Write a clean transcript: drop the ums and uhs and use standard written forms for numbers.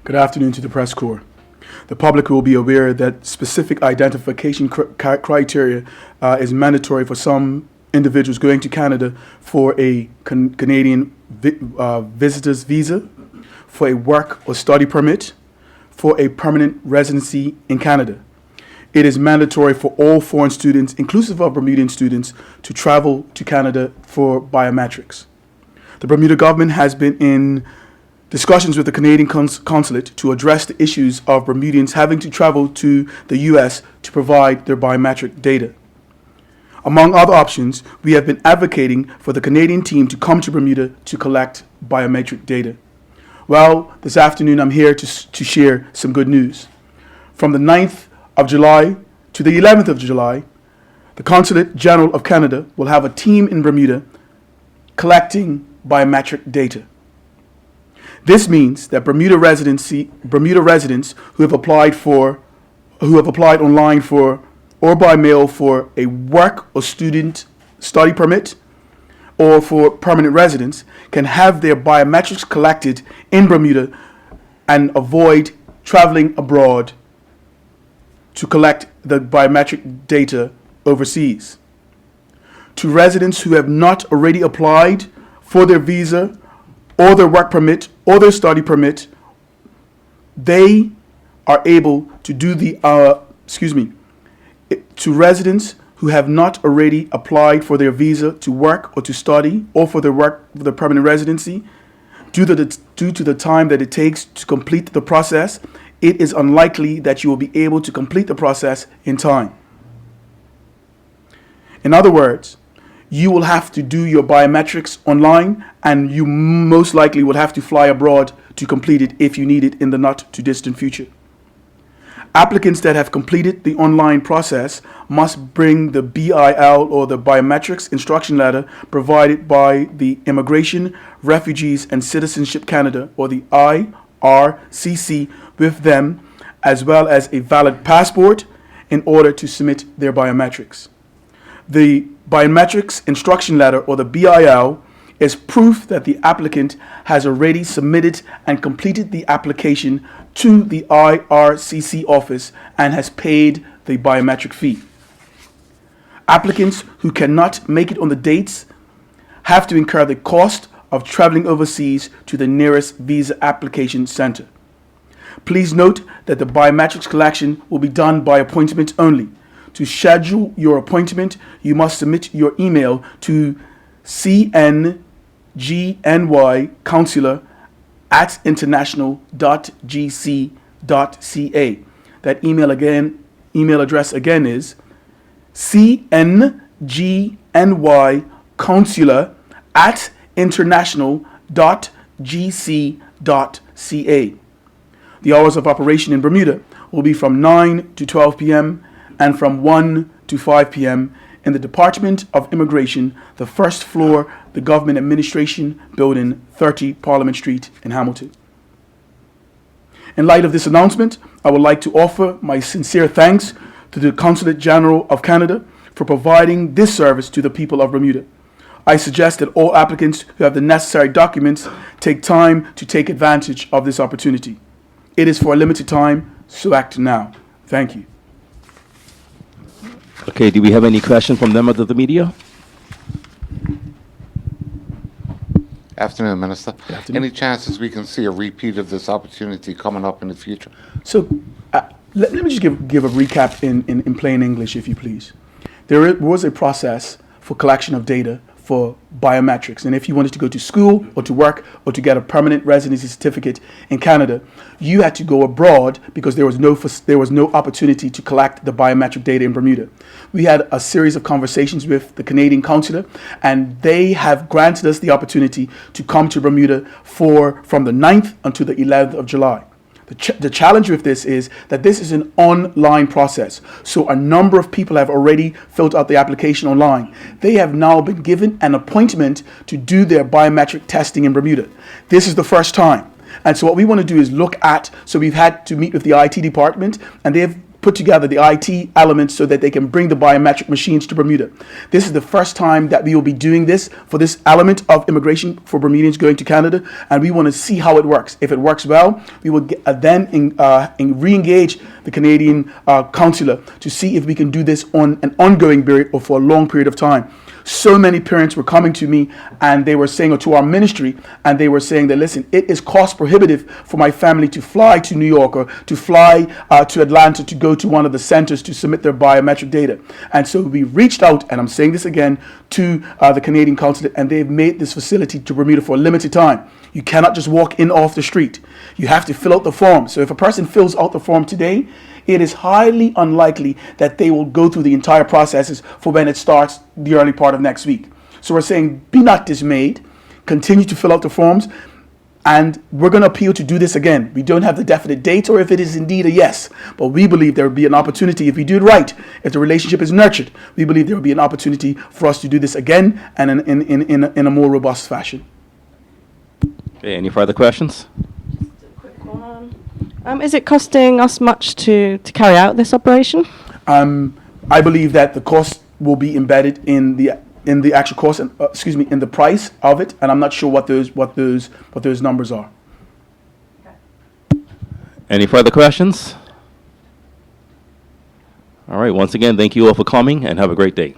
Good afternoon to the press corps. The public will be aware that specific identification criteria is mandatory for some individuals going to Canada for a Canadian visitor's visa, for a work or study permit, for a permanent residency in Canada. It is mandatory for all foreign students, inclusive of Bermudian students, to travel to Canada for biometrics. The Bermuda government has been in discussions with the Canadian consulate to address the issues of Bermudians having to travel to the U.S. to provide their biometric data. Among other options, we have been advocating for the Canadian team to come to Bermuda to collect biometric data. Well, this afternoon I'm here to share some good news. From the 9th of July to the 11th of July, the Consulate General of Canada will have a team in Bermuda collecting biometric data. This means that Bermuda residents who have applied online for or by mail for a work or student study permit or for permanent residence can have their biometrics collected in Bermuda and avoid traveling abroad to collect the biometric data overseas. To residents who have not already applied for their visa or their work permit or their study permit, they are able to do to residents who have not already applied for their visa to work or to study or for their permanent residency, due to the time that it takes to complete the process, it is unlikely that you will be able to complete the process in time. In other words, you will have to do your biometrics online, and you most likely will have to fly abroad to complete it if you need it in the not too distant future. Applicants that have completed the online process must bring the BIL or the Biometrics Instruction Letter provided by the Immigration, Refugees and Citizenship Canada or the IRCC with them, as well as a valid passport in order to submit their biometrics. The Biometrics Instruction Letter, or the BIL, is proof that the applicant has already submitted and completed the application to the IRCC office and has paid the biometric fee. Applicants who cannot make it on the dates have to incur the cost of traveling overseas to the nearest visa application center. Please note that the biometrics collection will be done by appointment only. To schedule your appointment, you must submit your email to cngny@international.gc.ca. That email address again is cngny@international.gc.ca. The hours of operation in Bermuda will be from 9 to 12 p.m. and from 1 to 5 p.m. in the Department of Immigration, the first floor, the Government Administration Building, 30 Parliament Street in Hamilton. In light of this announcement, I would like to offer my sincere thanks to the Consulate General of Canada for providing this service to the people of Bermuda. I suggest that all applicants who have the necessary documents take time to take advantage of this opportunity. It is for a limited time, so act now. Thank you. Okay, do we have any questions from members of the media? Afternoon, Minister. Good afternoon. Any chances we can see a repeat of this opportunity coming up in the future? So let me just give a recap in plain English, if you please. There was a process for collection of data for biometrics. And if you wanted to go to school or to work or to get a permanent residency certificate in Canada, you had to go abroad because there was no opportunity to collect the biometric data in Bermuda. We had a series of conversations with the Canadian consulate, and they have granted us the opportunity to come to Bermuda from the 9th until the 11th of July. The challenge with this is that this is an online process. So a number of people have already filled out the application online. They have now been given an appointment to do their biometric testing in Bermuda. This is the first time. And so what we want to do is so we've had to meet with the IT department, and they've put together the IT elements so that they can bring the biometric machines to Bermuda. This is the first time that we will be doing this for this element of immigration for Bermudians going to Canada, and we want to see how it works. If it works well, we will then re-engage the Canadian consular to see if we can do this on an ongoing period or for a long period of time. So many parents were coming to me and they were saying, or to our ministry, and they were saying that, listen, it is cost prohibitive for my family to fly to New York or to fly to Atlanta to go to one of the centers to submit their biometric data. And so we reached out, and I'm saying this again, to the Canadian consulate, and they've made this facility to Bermuda for a limited time. You cannot just walk in off the street. You have to fill out the form. So if a person fills out the form today, it is highly unlikely that they will go through the entire processes for when it starts the early part of next week. So we're saying, be not dismayed, continue to fill out the forms, and we're going to appeal to do this again. We don't have the definite date or if it is indeed a yes, but we believe there will be an opportunity if we do it right, if the relationship is nurtured. We believe there will be an opportunity for us to do this again and in a more robust fashion. Okay, any further questions? Is it costing us much to carry out this operation? I believe that the cost will be embedded in the actual cost, and in the price of it, and I'm not sure what those numbers are. Any further questions? All right, once again, thank you all for coming and have a great day.